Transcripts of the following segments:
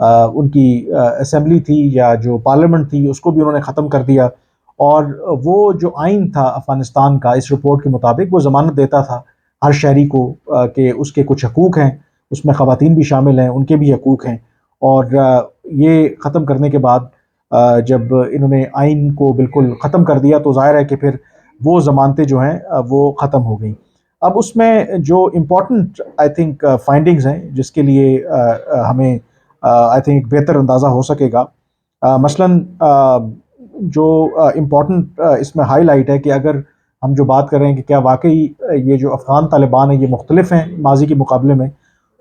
ان کی اسمبلی تھی یا جو پارلیمنٹ تھی اس کو بھی انہوں نے ختم کر دیا، اور وہ جو آئین تھا افغانستان کا اس رپورٹ کے مطابق وہ ضمانت دیتا تھا ہر شہری کو کہ اس کے کچھ حقوق ہیں، اس میں خواتین بھی شامل ہیں، ان کے بھی حقوق ہیں، اور یہ ختم کرنے کے بعد جب انہوں نے آئین کو بالکل ختم کر دیا تو ظاہر ہے کہ پھر وہ ضمانتیں جو ہیں وہ ختم ہو گئیں۔ اب اس میں جو امپورٹنٹ آئی تھنک فائنڈنگز ہیں جس کے لیے ہمیں آئی تھنک بہتر اندازہ ہو سکے گا، مثلاً جو امپورٹنٹ اس میں ہائی لائٹ ہے کہ اگر ہم جو بات کر رہے ہیں کہ کیا واقعی یہ جو افغان طالبان ہیں یہ مختلف ہیں ماضی کے مقابلے میں،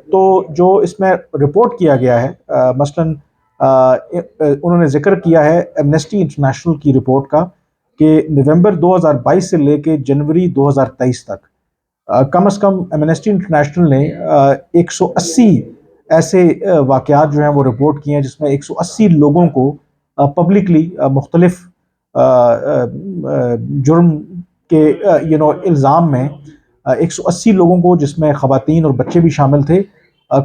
تو جو اس میں رپورٹ کیا گیا ہے مثلاً انہوں نے ذکر کیا ہے ایمنسٹی انٹرنیشنل کی رپورٹ کا کہ نومبر 2022 سے لے کے جنوری 2023 تک کم از کم ایمنسٹی انٹرنیشنل نے 180 ایسے واقعات جو ہیں وہ رپورٹ کیے ہیں جس میں 180 لوگوں کو پبلکلی مختلف جرم کے الزام میں 180 لوگوں کو، جس میں خواتین اور بچے بھی شامل تھے،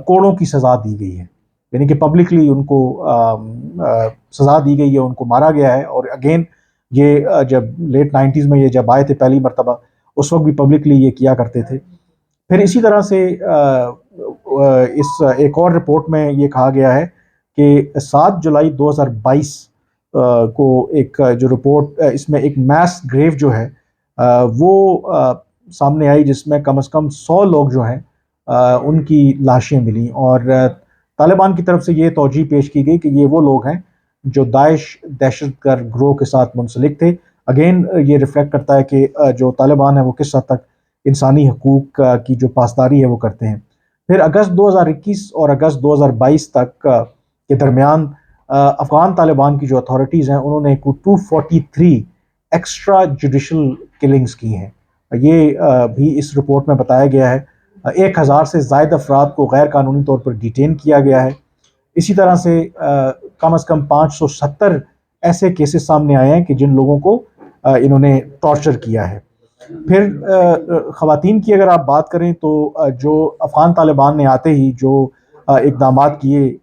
کوڑوں کی سزا دی گئی ہے، یعنی کہ پبلکلی ان کو سزا دی گئی ہے، ان کو مارا گیا ہے۔ اور اگین یہ جب لیٹ 90s میں یہ جب آئے تھے پہلی مرتبہ اس وقت بھی پبلکلی یہ کیا کرتے تھے۔ پھر اسی طرح سے اس ایک اور رپورٹ میں یہ کہا گیا ہے کہ 7 جولائی 2022 کو ایک جو رپورٹ اس میں ایک میس گریو جو ہے وہ سامنے آئی، جس میں کم از کم 100 لوگ جو ہیں ان کی لاشیں ملیں، اور طالبان کی طرف سے یہ توجیہ پیش کی گئی کہ یہ وہ لوگ ہیں جو داعش دہشت گرد گروہ کے ساتھ منسلک تھے۔ اگین یہ ریفلیکٹ کرتا ہے کہ جو طالبان ہیں وہ کس حد تک انسانی حقوق کی جو پاسداری ہے وہ کرتے ہیں۔ پھر اگست 2021 اور اگست 2022 تک کے درمیان افغان طالبان کی جو اتھارٹیز ہیں انہوں نے 243 ایکسٹرا جوڈیشل کلنگز کی ہیں، یہ بھی اس رپورٹ میں بتایا گیا ہے۔ 1000 سے زائد افراد کو غیر قانونی طور پر ڈیٹین کیا گیا ہے۔ اسی طرح سے کم از کم 570 ایسے کیسز سامنے آئے ہیں کہ جن لوگوں کو انہوں نے ٹارچر کیا ہے۔ پھر خواتین کی اگر آپ بات کریں تو جو افغان طالبان نے آتے ہی جو اقدامات کیے،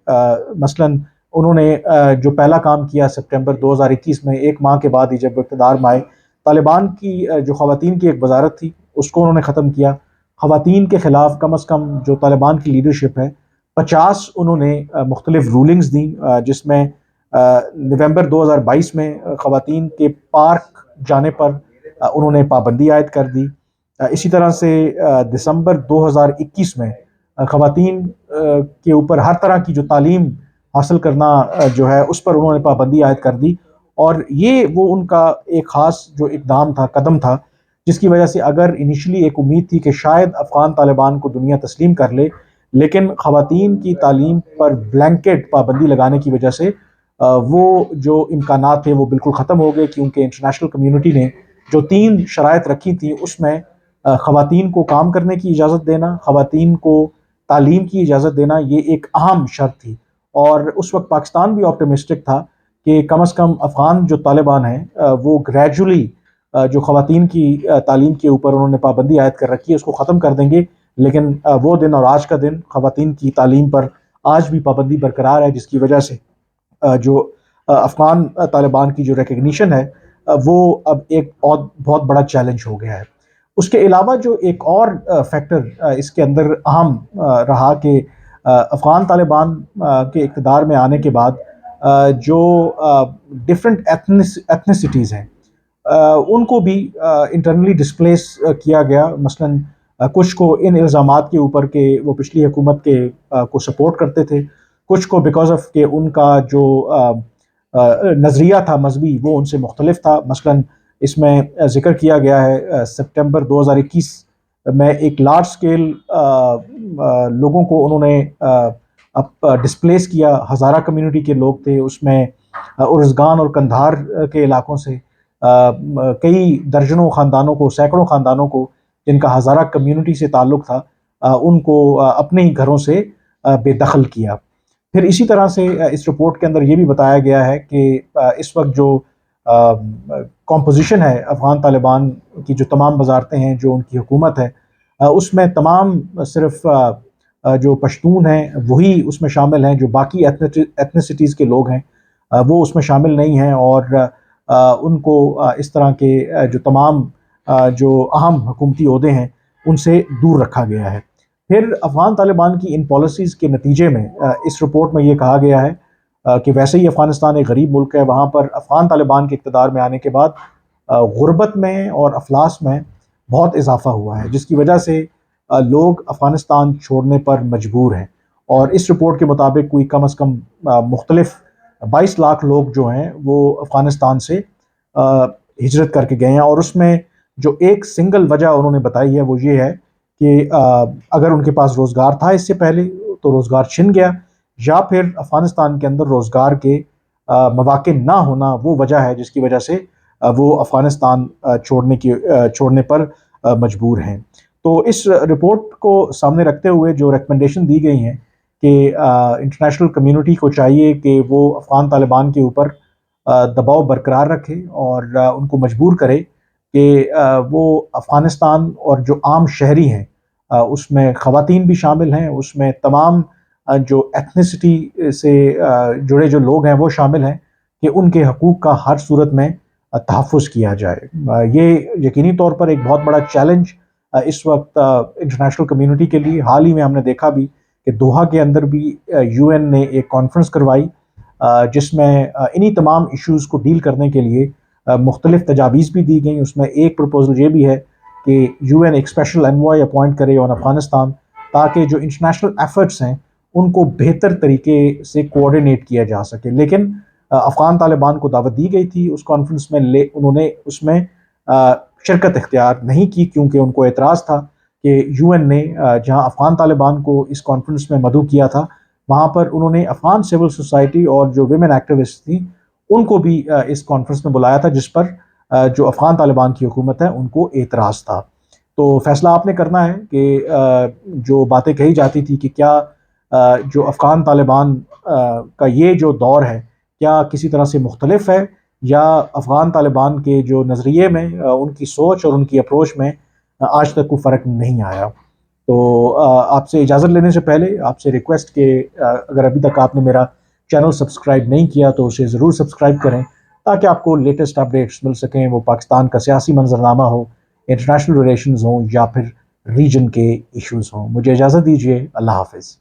مثلاً انہوں نے جو پہلا کام کیا سپٹمبر 2021 میں، ایک ماہ کے بعد ہی جب اقتدار میں آئے، طالبان کی جو خواتین کی ایک وزارت تھی اس کو انہوں نے ختم کیا۔ خواتین کے خلاف کم از کم جو طالبان کی لیڈرشپ ہے 50 انہوں نے مختلف رولنگز دیں، جس میں نومبر 2022 میں خواتین کے پارک جانے پر انہوں نے پابندی عائد کر دی۔ اسی طرح سے دسمبر 2021 میں خواتین کے اوپر ہر طرح کی جو تعلیم حاصل کرنا جو ہے اس پر انہوں نے پابندی عائد کر دی، اور یہ وہ ان کا ایک خاص جو اقدام تھا، قدم تھا، جس کی وجہ سے اگر انیشلی ایک امید تھی کہ شاید افغان طالبان کو دنیا تسلیم کر لے، لیکن خواتین کی تعلیم پر بلینکٹ پابندی لگانے کی وجہ سے وہ جو امکانات تھے وہ بالکل ختم ہو گئے، کیونکہ انٹرنیشنل کمیونٹی نے جو 3 شرائط رکھی تھیں اس میں خواتین کو کام کرنے کی اجازت دینا، خواتین کو تعلیم کی اجازت دینا، یہ ایک اہم شرط تھی۔ اور اس وقت پاکستان بھی آپٹیمسٹک تھا کہ کم از کم افغان جو طالبان ہیں وہ گریجولی جو خواتین کی تعلیم کے اوپر انہوں نے پابندی عائد کر رکھی ہے اس کو ختم کر دیں گے، لیکن وہ دن اور آج کا دن خواتین کی تعلیم پر آج بھی پابندی برقرار ہے، جس کی وجہ سے جو افغان طالبان کی جو ریکگنیشن ہے وہ اب ایک بہت بڑا چیلنج ہو گیا ہے۔ اس کے علاوہ جو ایک اور فیکٹر اس کے اندر اہم رہا کہ افغان طالبان کے اقتدار میں آنے کے بعد جو ڈفرینٹ ایتھنیسٹیز ہیں ان کو بھی انٹرنلی ڈسپلیس کیا گیا، مثلاً کچھ کو ان الزامات کے اوپر کہ وہ پچھلی حکومت کے کو سپورٹ کرتے تھے، کچھ کو بیکاز آف کہ ان کا جو نظریہ تھا مذہبی وہ ان سے مختلف تھا۔ مثلاً اس میں ذکر کیا گیا ہے سپٹمبر 2021 میں ایک لارج سکیل لوگوں کو انہوں نے ڈسپلیس کیا، ہزارہ کمیونٹی کے لوگ تھے اس میں، ارزگان اور کندھار کے علاقوں سے کئی درجنوں خاندانوں کو، سینکڑوں خاندانوں کو جن کا ہزارہ کمیونٹی سے تعلق تھا ان کو اپنے ہی گھروں سے بے دخل کیا۔ پھر اسی طرح سے اس رپورٹ کے اندر یہ بھی بتایا گیا ہے کہ اس وقت جو کمپوزیشن ہے افغان طالبان کی، جو تمام وزارتیں ہیں، جو ان کی حکومت ہے، اس میں تمام صرف جو پشتون ہیں وہی اس میں شامل ہیں، جو باقی ایتھنیسٹیز کے لوگ ہیں وہ اس میں شامل نہیں ہیں، اور ان کو اس طرح کے جو تمام جو اہم حکومتی عہدے ہیں ان سے دور رکھا گیا ہے۔ پھر افغان طالبان کی ان پالیسیز کے نتیجے میں اس رپورٹ میں یہ کہا گیا ہے کہ ویسے ہی افغانستان ایک غریب ملک ہے، وہاں پر افغان طالبان کے اقتدار میں آنے کے بعد غربت میں اور افلاس میں بہت اضافہ ہوا ہے، جس کی وجہ سے لوگ افغانستان چھوڑنے پر مجبور ہیں۔ اور اس رپورٹ کے مطابق کوئی کم از کم مختلف 22 لاکھ لوگ جو ہیں وہ افغانستان سے ہجرت کر کے گئے ہیں، اور اس میں جو ایک سنگل وجہ انہوں نے بتائی ہے وہ یہ ہے کہ اگر ان کے پاس روزگار تھا اس سے پہلے تو روزگار چھن گیا، یا پھر افغانستان کے اندر روزگار کے مواقع نہ ہونا وہ وجہ ہے جس کی وجہ سے وہ افغانستان چھوڑنے پر مجبور ہیں۔ تو اس رپورٹ کو سامنے رکھتے ہوئے جو ریکمنڈیشن دی گئی ہیں کہ انٹرنیشنل کمیونٹی کو چاہیے کہ وہ افغان طالبان کے اوپر دباؤ برقرار رکھے اور ان کو مجبور کرے کہ وہ افغانستان اور جو عام شہری ہیں اس میں خواتین بھی شامل ہیں، اس میں تمام جو ایتھنیسٹی سے جڑے جو لوگ ہیں وہ شامل ہیں، کہ ان کے حقوق کا ہر صورت میں تحفظ کیا جائے۔ یہ یقینی طور پر ایک بہت بڑا چیلنج اس وقت انٹرنیشنل کمیونٹی کے لیے۔ حال ہی میں ہم نے دیکھا بھی کہ دوحہ کے اندر بھی یو این نے ایک کانفرنس کروائی جس میں انہی تمام ایشوز کو ڈیل کرنے کے لیے مختلف تجاویز بھی دی گئیں۔ اس میں ایک پروپوزل یہ بھی ہے کہ یو این ایک اسپیشل انوائے اپوائنٹ کرے آن افغانستان، تاکہ جو انٹرنیشنل ایفرٹس ہیں ان کو بہتر طریقے سے کوآرڈینیٹ کیا جا سکے۔ لیکن افغان طالبان کو دعوت دی گئی تھی اس کانفرنس میں، انہوں نے اس میں شرکت اختیار نہیں کی، کیونکہ ان کو اعتراض تھا کہ یو این نے جہاں افغان طالبان کو اس کانفرنس میں مدعو کیا تھا، وہاں پر انہوں نے افغان سول سوسائٹی اور جو ویمن ایکٹیوسٹ تھیں ان کو بھی اس کانفرنس میں بلایا تھا، جس پر جو افغان طالبان کی حکومت ہے ان کو اعتراض تھا۔ تو فیصلہ آپ نے کرنا ہے کہ جو باتیں کہی جاتی تھی کہ کیا جو افغان طالبان کا یہ جو دور ہے کیا کسی طرح سے مختلف ہے، یا افغان طالبان کے جو نظریے میں ان کی سوچ اور ان کی اپروچ میں آج تک کوئی فرق نہیں آیا۔ تو آپ سے اجازت لینے سے پہلے آپ سے ریکویسٹ کہ اگر ابھی تک آپ نے میرا چینل سبسکرائب نہیں کیا تو اسے ضرور سبسکرائب کریں، تاکہ آپ کو لیٹسٹ اپڈیٹس مل سکیں، وہ پاکستان کا سیاسی منظرنامہ ہو، انٹرنیشنل ریلیشنز ہوں، یا پھر ریجن کے ایشوز ہوں۔ مجھے اجازت دیجیے، اللہ حافظ۔